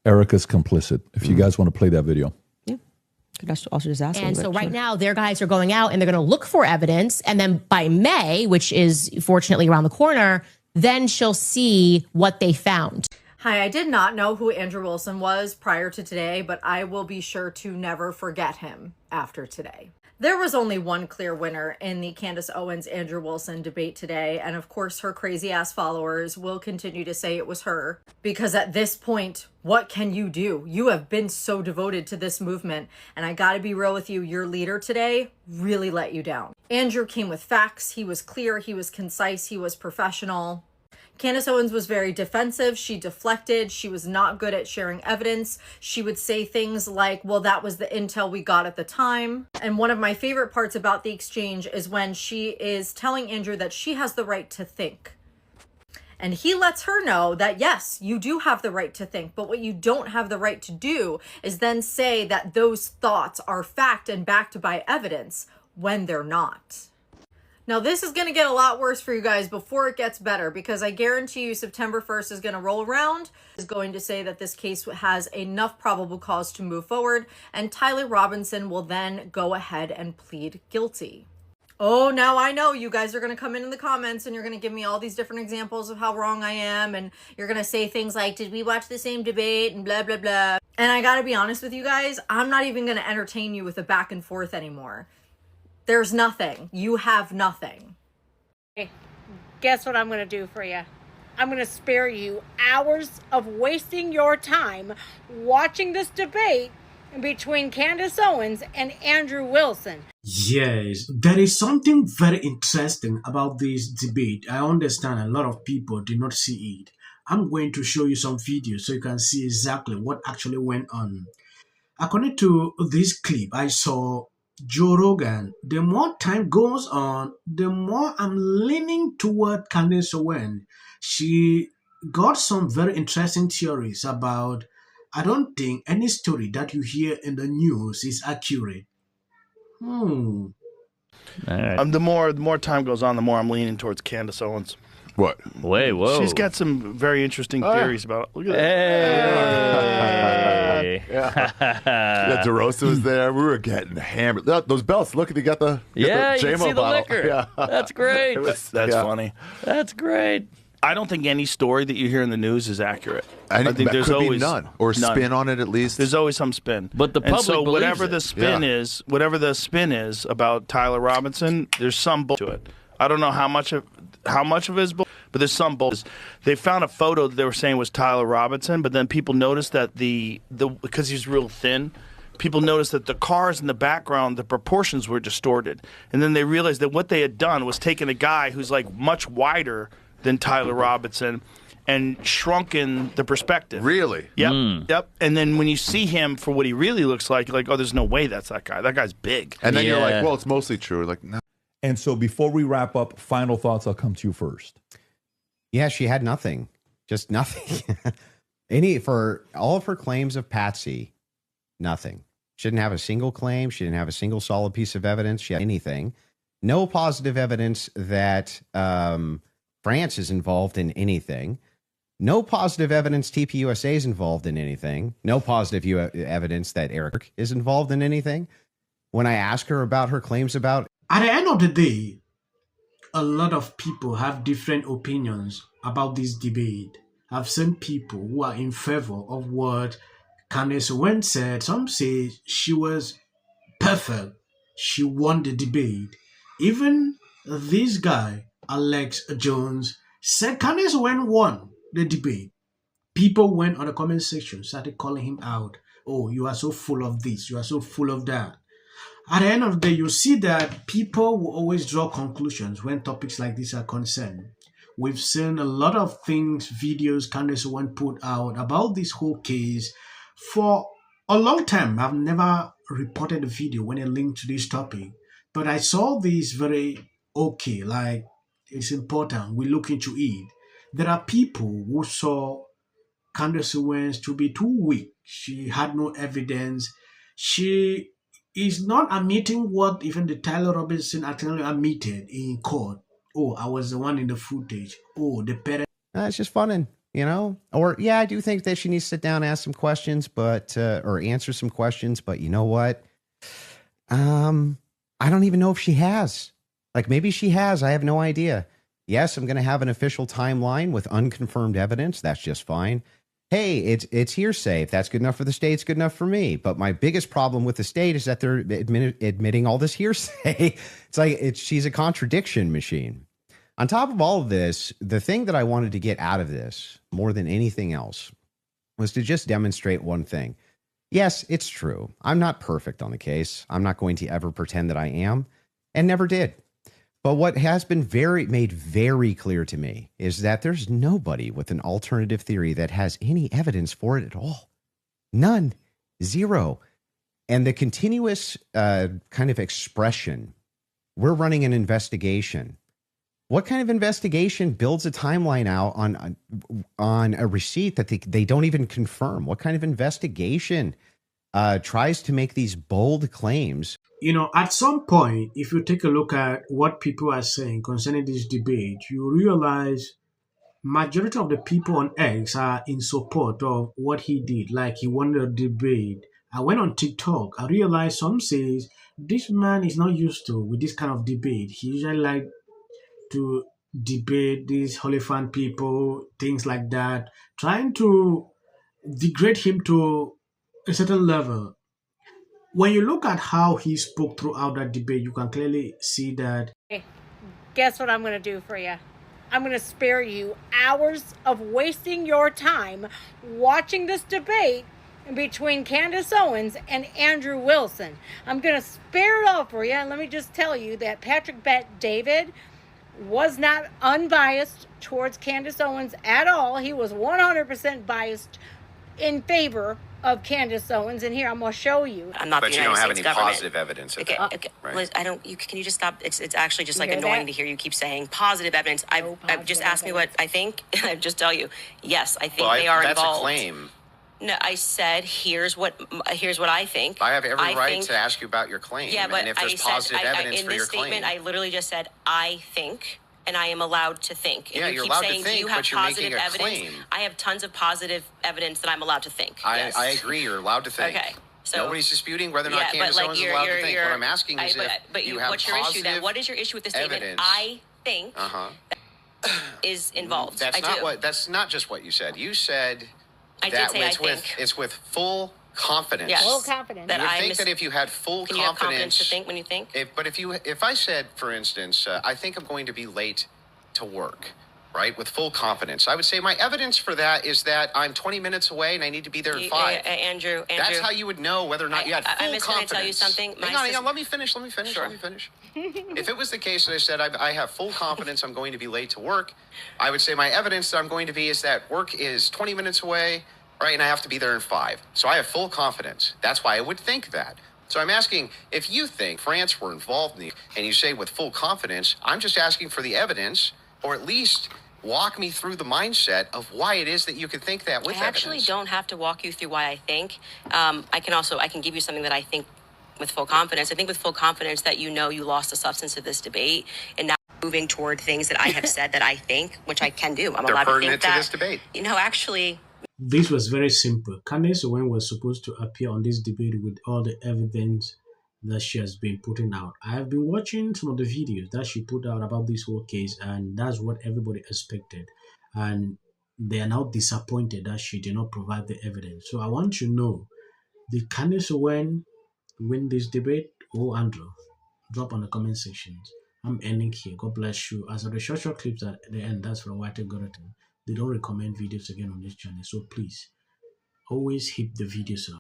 Erika's complicit. If you guys want to play that video. Yeah. Could also just ask. And so right now their guys are going out and they're going to look for evidence. And then by May, which is fortunately around the corner, then she'll see what they found. Hi, I did not know who Andrew Wilson was prior to today, but I will be sure to never forget him after today. There was only one clear winner in the Candace Owens Andrew Wilson debate today, and of course her crazy ass followers will continue to say it was her, because at this point, what can you do? You have been so devoted to this movement, and I gotta be real with you, your leader today really let you down. Andrew came with facts, he was clear, he was concise, he was professional. Candace Owens was very defensive. She deflected. She was not good at sharing evidence. She would say things like, well, that was the intel we got at the time. And one of my favorite parts about the exchange is when she is telling Andrew that she has the right to think. And he lets her know that, yes, you do have the right to think, but what you don't have the right to do is then say that those thoughts are fact and backed by evidence when they're not. Now, this is going to get a lot worse for you guys before it gets better, because I guarantee you September 1st is going to roll around, is going to say that this case has enough probable cause to move forward, and Tyler Robinson will then go ahead and plead guilty. Oh, now I know you guys are going to come in the comments and you're going to give me all these different examples of how wrong I am, and you're going to say things like, did we watch the same debate, and blah, blah, blah. And I got to be honest with you guys, I'm not even going to entertain you with a back and forth anymore. There's nothing. You have nothing. Hey, guess what I'm going to do for you? I'm going to spare you hours of wasting your time watching this debate between Candace Owens and Andrew Wilson. Yes, there is something very interesting about this debate. I understand a lot of people did not see it. I'm going to show you some videos so you can see exactly what actually went on. According to this clip, I saw Joe Rogan. The more time goes on, the more I'm leaning toward Candace Owens. She got some very interesting theories about, I don't think any story that you hear in the news is accurate. All right. The more time goes on, the more I'm leaning towards Candace Owens. What? Wait, whoa. She's got some very interesting theories about. Look at Hey. Yeah, DeRosa was there. We were getting hammered. Those belts. Look, they got the you can JMO see the bottle. liquor. Yeah. That's great. That's funny. That's great. I don't think any story that you hear in the news is accurate. I think there's could always be none or spin on it at least. There's always some spin. But the public so believes whatever it. the spin is, whatever the spin is about Tyler Robinson, there's some bull to it. I don't know how much of it is bull, but there's some bull. They found a photo that they were saying was Tyler Robinson, but then people noticed that the because he's real thin, people noticed that the cars in the background, the proportions were distorted. And then they realized that what they had done was taken a guy who's like much wider than Tyler Robinson and shrunken the perspective. Really? Yep. Yep. And then when you see him for what he really looks like, you're like, oh, there's no way that's that guy. That guy's big. And then you're like, well, it's mostly true. Like, no. And so before we wrap up, final thoughts, I'll come to you first. Yeah, she had nothing. Just nothing. For all of her claims of Patsy, nothing. She didn't have a single claim. She didn't have a single solid piece of evidence. She had anything. No positive evidence that France is involved in anything. No positive evidence TPUSA is involved in anything. No positive evidence that Erika is involved in anything. When I ask her about her claims about... At the end of the day, a lot of people have different opinions about this debate. I've seen people who are in favor of what Candace Owens said. Some say she was perfect. She won the debate. Even this guy, Alex Jones, said Candace Owens won the debate. People went on the comment section, started calling him out. Oh, you are so full of this. You are so full of that. At the end of the day, you see that people will always draw conclusions when topics like this are concerned. We've seen a lot of things, videos Candace Owens put out about this whole case. For a long time, I've never reported a video when it linked to this topic. But I saw this very okay, like it's important. We look into it. There are people who saw Candace Owens to be too weak. She had no evidence. She is not admitting what even the Tyler Robinson actually admitted in court. Oh, I was the one in the footage. Oh, the parents. It's just fun and Or, yeah, I do think that she needs to sit down and ask some questions, or answer some questions. But you know what? I don't even know if she has. Like, maybe she has. I have no idea. Yes, I'm going to have an official timeline with unconfirmed evidence. That's just fine. Hey, it's hearsay. If that's good enough for the state, it's good enough for me. But my biggest problem with the state is that they're admitting all this hearsay. It's like she's a contradiction machine. On top of all of this, the thing that I wanted to get out of this more than anything else was to just demonstrate one thing. Yes, it's true. I'm not perfect on the case. I'm not going to ever pretend that I am, and never did. But what has been made very clear to me is that there's nobody with an alternative theory that has any evidence for it at all. None. Zero. And the continuous kind of expression, we're running an investigation. What kind of investigation builds a timeline out on a receipt that they don't even confirm? What kind of investigation tries to make these bold claims? At some point, if you take a look at what people are saying concerning this debate, you realize majority of the people on X are in support of what he did. Like, he won the debate. I went on TikTok. I realized some says this man is not used to with this kind of debate. He usually like to debate these Hollywood people, things like that, trying to degrade him to a certain level. When you look at how he spoke throughout that debate, you can clearly see that. Hey, guess what I'm going to do for you? I'm going to spare you hours of wasting your time watching this debate between Candace Owens and Andrew Wilson. I'm going to spare it all for you. And let me just tell you that Patrick Bet David was not unbiased towards Candace Owens at all. He was 100% biased in favor of Candace Owens, and here I'm going to show you. I'm not. But you don't have any positive evidence of that. Okay. Right? Liz, can you just stop? It's actually just like annoying to hear you keep saying positive evidence. I've just asked me what I think, and I just tell you, yes, I think they are that's involved. A claim. No, I said here's what I think. I have every right to ask you about your claim. Yeah, but and if there's positive evidence for your claim. In this statement, I literally just said I think. And I am allowed to think. Yeah, you're allowed to think, but you're making a claim. I have tons of positive evidence that I'm allowed to think. I agree, you're allowed to think. Okay. So nobody's disputing whether or not Candace Owens is allowed to think. What I'm asking is if you have what's your issue positive then? What is your issue with the statement? evidence. I think is involved. That's not just what you said. You said I did say it's with full confidence. Yes. Full confidence. You would think that if you had full confidence. You have confidence to think when you think? If I said, for instance, I think I'm going to be late to work, right, with full confidence, I would say my evidence for that is that I'm 20 minutes away and I need to be there in 5. Andrew, that's how you would know whether or not you had full confidence. I'm going to tell you something. Hang on, let me finish. Sure. If it was the case that I said I have full confidence I'm going to be late to work, I would say my evidence that I'm going to be is that work is 20 minutes away, right, and I have to be there in 5. So I have full confidence. That's why I would think that. So I'm asking, if you think France were involved in and you say with full confidence, I'm just asking for the evidence, or at least walk me through the mindset of why it is that you could think that with evidence. I actually don't have to walk you through why I think. I can give you something that I think with full confidence. I think with full confidence that you lost the substance of this debate, and now moving toward things that I have said that I think, which I can do. I'm allowed to think that. They're pertinent to this debate. Actually. This was very simple. Candace Owens was supposed to appear on this debate with all the evidence that she has been putting out. I have been watching some of the videos that she put out about this whole case, and that's what everybody expected. And they are now disappointed that she did not provide the evidence. So I want to know, did Candace Owens win this debate? Oh, Andrew, drop on the comment sections. I'm ending here. God bless you. As for the short clips at the end, that's from White Algorithm. They don't recommend videos again on this channel. So please, always hit the videos up.